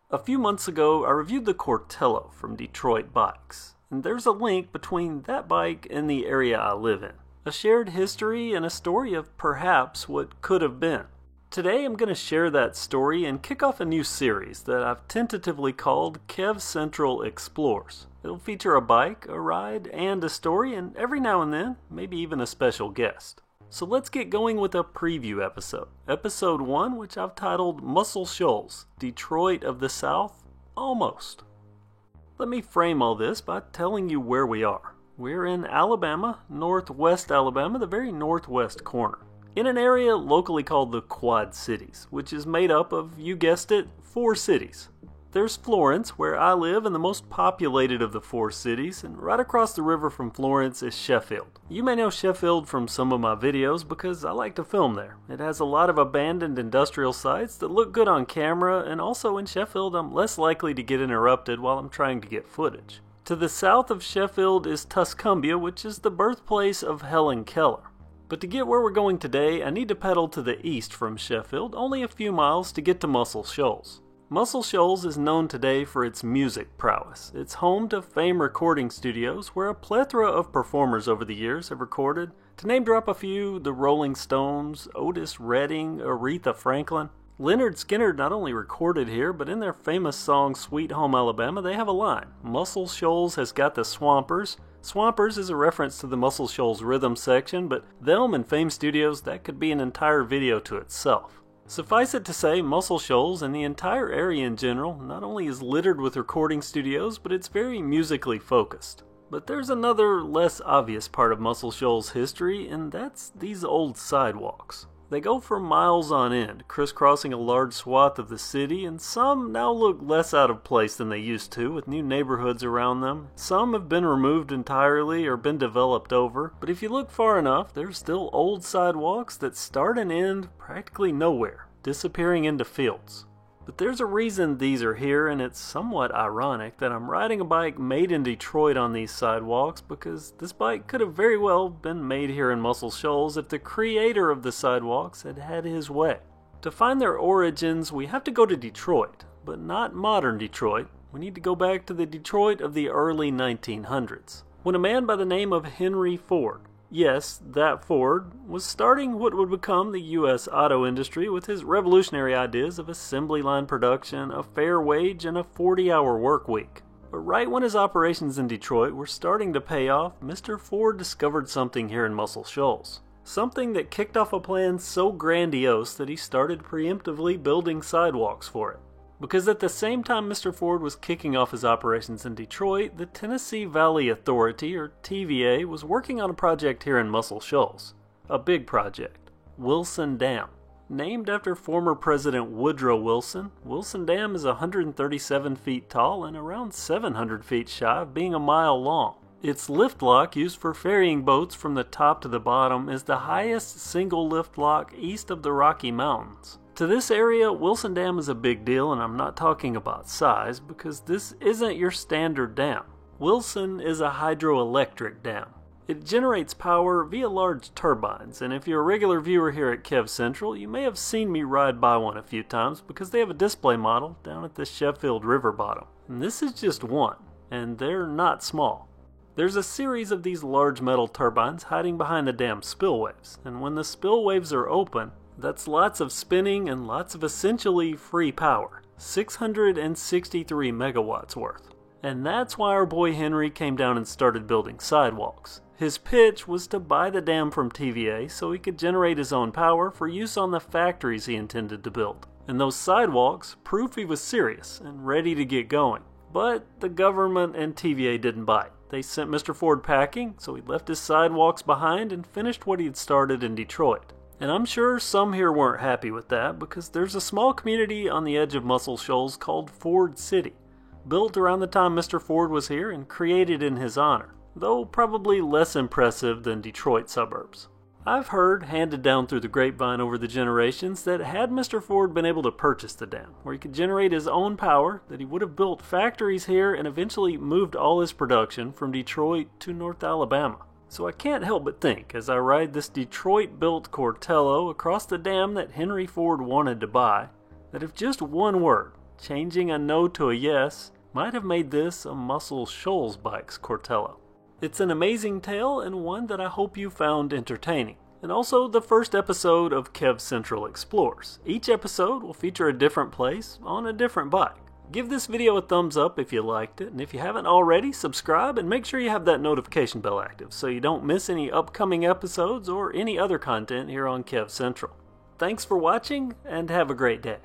A few months ago, I reviewed the Cortello from Detroit Bikes, and there's a link between that bike and the area I live in. A shared history and a story of perhaps what could have been. Today I'm going to share that story and kick off a new series that I've tentatively called Kev Central Explores. It'll feature a bike, a ride, and a story, and every now and then, maybe even a special guest. So let's get going with a preview episode. Episode 1, which I've titled Muscle Shoals, Detroit of the South, Almost. Let me frame all this by telling you where we are. We're in Alabama, northwest Alabama, the very northwest corner, in an area locally called the Quad Cities, which is made up of, you guessed it, 4 cities. There's Florence, where I live, and the most populated of the 4 cities, and right across the river from Florence is Sheffield. You may know Sheffield from some of my videos because I like to film there. It has a lot of abandoned industrial sites that look good on camera, and also in Sheffield I'm less likely to get interrupted while I'm trying to get footage. To the south of Sheffield is Tuscumbia, which is the birthplace of Helen Keller. But to get where we're going today, I need to pedal to the east from Sheffield, only a few miles to get to Muscle Shoals. Muscle Shoals is known today for its music prowess. It's home to Fame Recording Studios, where a plethora of performers over the years have recorded. To name drop a few, the Rolling Stones, Otis Redding, Aretha Franklin. Lynyrd Skynyrd not only recorded here, but in their famous song Sweet Home Alabama, they have a line. Muscle Shoals has got the Swampers. Swampers is a reference to the Muscle Shoals rhythm section, but them and Fame Studios, that could be an entire video to itself. Suffice it to say, Muscle Shoals and the entire area in general not only is littered with recording studios, but it's very musically focused. But there's another, less obvious part of Muscle Shoals' history, and that's these old sidewalks. They go for miles on end, crisscrossing a large swath of the city, and some now look less out of place than they used to, with new neighborhoods around them. Some have been removed entirely or been developed over, but if you look far enough, there's still old sidewalks that start and end practically nowhere, disappearing into fields. But there's a reason these are here, and it's somewhat ironic that I'm riding a bike made in Detroit on these sidewalks, because this bike could have very well been made here in Muscle Shoals if the creator of the sidewalks had had his way. To find their origins, we have to go to Detroit, but not modern Detroit. We need to go back to the Detroit of the early 1900s, when a man by the name of Henry Ford, yes, that Ford, was starting what would become the U.S. auto industry with his revolutionary ideas of assembly line production, a fair wage, and a 40-hour work week. But right when his operations in Detroit were starting to pay off, Mr. Ford discovered something here in Muscle Shoals. Something that kicked off a plan so grandiose that he started preemptively building sidewalks for it. Because at the same time Mr. Ford was kicking off his operations in Detroit, the Tennessee Valley Authority, or TVA, was working on a project here in Muscle Shoals. A big project. Wilson Dam. Named after former President Woodrow Wilson, Wilson Dam is 137 feet tall and around 700 feet shy of being a mile long. Its lift lock, used for ferrying boats from the top to the bottom, is the highest single lift lock east of the Rocky Mountains. To this area, Wilson Dam is a big deal, and I'm not talking about size, because this isn't your standard dam. Wilson is a hydroelectric dam. It generates power via large turbines, and if you're a regular viewer here at Kev Central, you may have seen me ride by one a few times because they have a display model down at the Sheffield River bottom. And this is just one, and they're not small. There's a series of these large metal turbines hiding behind the dam spillwaves, and when the spillwaves are open, that's lots of spinning and lots of essentially free power, 663 megawatts worth. And that's why our boy Henry came down and started building sidewalks. His pitch was to buy the dam from TVA so he could generate his own power for use on the factories he intended to build. And those sidewalks, proof he was serious and ready to get going. But the government and TVA didn't bite. They sent Mr. Ford packing, so he left his sidewalks behind and finished what he had started in Detroit. And I'm sure some here weren't happy with that, because there's a small community on the edge of Muscle Shoals called Ford City, built around the time Mr. Ford was here and created in his honor, though probably less impressive than Detroit suburbs. I've heard, handed down through the grapevine over the generations, that had Mr. Ford been able to purchase the dam, where he could generate his own power, that he would have built factories here and eventually moved all his production from Detroit to North Alabama. So I can't help but think, as I ride this Detroit-built Cortello across the dam that Henry Ford wanted to buy, that if just one word, changing a no to a yes might have made this a Muscle Shoals Bikes Cortello. It's an amazing tale and one that I hope you found entertaining. And also the first episode of Kev Central Explores. Each episode will feature a different place on a different bike. Give this video a thumbs up if you liked it, and if you haven't already, subscribe and make sure you have that notification bell active so you don't miss any upcoming episodes or any other content here on Kev Central. Thanks for watching and have a great day.